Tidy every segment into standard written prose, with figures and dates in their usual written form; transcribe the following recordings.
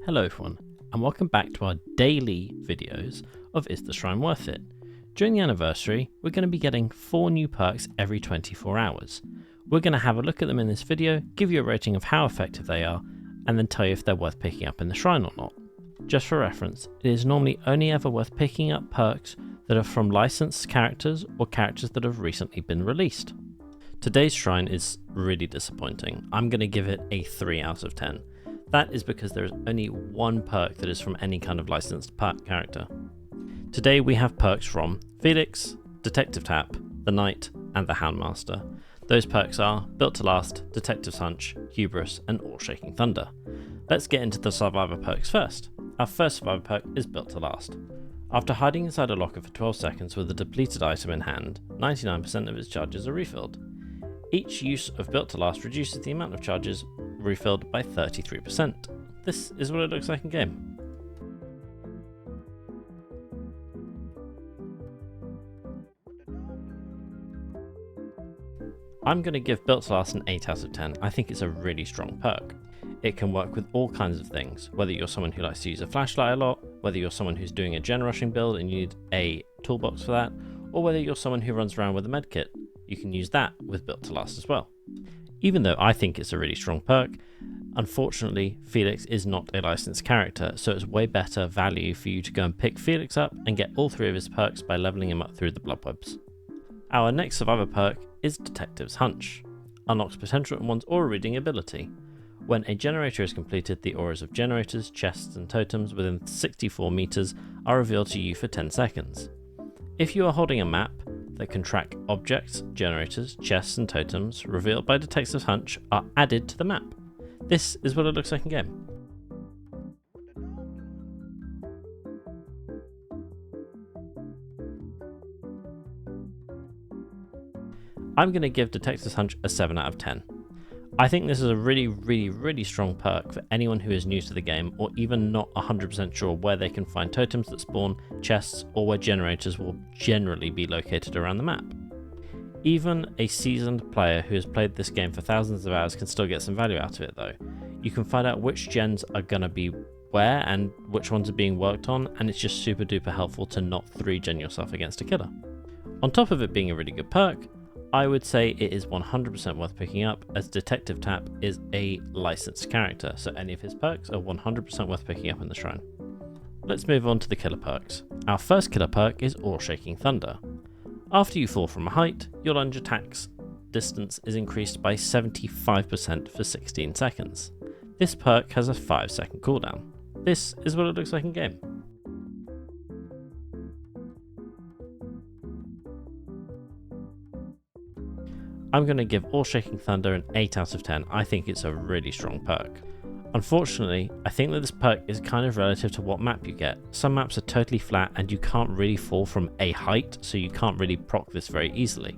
Hello everyone, and welcome back to our daily videos of Is the Shrine Worth It? During the anniversary, we're going to be getting 4 new perks every 24 hours. We're going to have a look at them in this video, give you a rating of how effective they are, and then tell you if they're worth picking up in the shrine or not. Just for reference, it is normally only ever worth picking up perks that are from licensed characters or characters that have recently been released. Today's shrine is really disappointing. I'm going to give it a 3 out of 10. That is because there is only one perk that is from any kind of licensed character. Today we have perks from Felix, Detective Tap, the Knight, and the Houndmaster. Those perks are Built to Last, Detective's Hunch, Hubris, and All Shaking Thunder. Let's get into the Survivor perks first. Our first Survivor perk is Built to Last. After hiding inside a locker for 12 seconds with a depleted item in hand, 99% of its charges are refilled. Each use of Built to Last reduces the amount of charges refilled by 33%. This is what it looks like in game. I'm going to give Built to Last an 8 out of 10. I think it's a really strong perk. It can work with all kinds of things, whether you're someone who likes to use a flashlight a lot, whether you're someone who's doing a gen rushing build and you need a toolbox for that, or whether you're someone who runs around with a medkit. You can use that with Built to Last as well. Even though I think it's a really strong perk, unfortunately Felix is not a licensed character, so it's way better value for you to go and pick Felix up and get all 3 of his perks by leveling him up through the bloodwebs. Our next Survivor perk is Detective's Hunch. Unlocks potential in one's aura reading ability. When a generator is completed, the auras of generators, chests and totems within 64 meters are revealed to you for 10 seconds. If you are holding a map that can track objects, generators, chests and totems revealed by Detective's Hunch are added to the map. This is what it looks like in game. I'm going to give Detective's Hunch a 7 out of 10. I think this is a really strong perk for anyone who is new to the game or even not 100% sure where they can find totems that spawn, chests, or where generators will generally be located around the map. Even a seasoned player who has played this game for thousands of hours can still get some value out of it though. You can find out which gens are going to be where and which ones are being worked on, and it's just super duper helpful to not 3-gen yourself against a killer. On top of it being a really good perk, I would say it is 100% worth picking up, as Detective Tap is a licensed character, so any of his perks are 100% worth picking up in the shrine. Let's move on to the killer perks. Our first killer perk is All Shaking Thunder. After you fall from a height, your lunge attack's distance is increased by 75% for 16 seconds. This perk has a 5-second cooldown. This is what it looks like in game. I'm going to give All Shaking Thunder an 8 out of 10. I think it's a really strong perk. Unfortunately, I think that this perk is kind of relative to what map you get. Some maps are totally flat and you can't really fall from a height, so you can't really proc this very easily.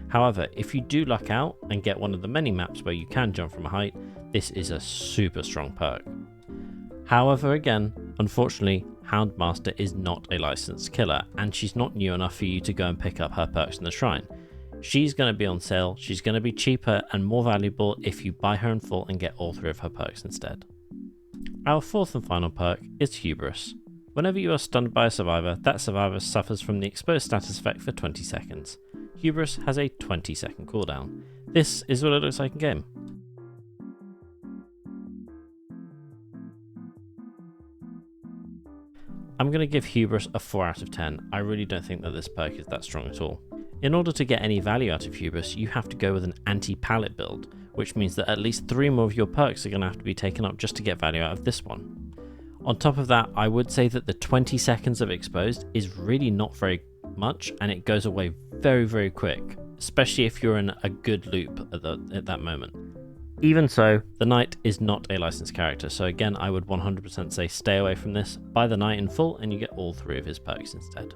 However, if you do luck out and get one of the many maps where you can jump from a height, this is a super strong perk. However, again, unfortunately, Houndmaster is not a licensed killer, and she's not new enough for you to go and pick up her perks in the shrine. She's going to be on sale, she's going to be cheaper and more valuable if you buy her in full and get all 3 of her perks instead. Our fourth and final perk is Hubris. Whenever you are stunned by a survivor, that survivor suffers from the exposed status effect for 20 seconds. Hubris has a 20-second cooldown. This is what it looks like in game. I'm going to give Hubris a 4 out of 10. I really don't think that this perk is that strong at all. In order to get any value out of Hubris, you have to go with an anti-pallet build, which means that at least 3 more of your perks are going to have to be taken up just to get value out of this one. On top of that, I would say that the 20 seconds of exposed is really not very much, and it goes away very quick, especially if you're in a good loop at that moment. Even so, the Knight is not a licensed character, so again I would 100% say stay away from this, buy the Knight in full and you get all 3 of his perks instead.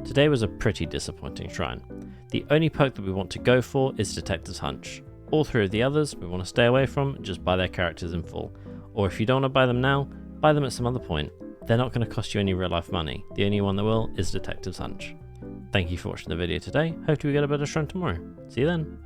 Today was a pretty disappointing shrine. The only perk that we want to go for is Detective's Hunch. All 3 of the others we want to stay away from and just buy their characters in full. Or if you don't want to buy them now, buy them at some other point. They're not going to cost you any real life money. The only one that will is Detective's Hunch. Thank you for watching the video today. Hope we get a better shrine tomorrow. See you then.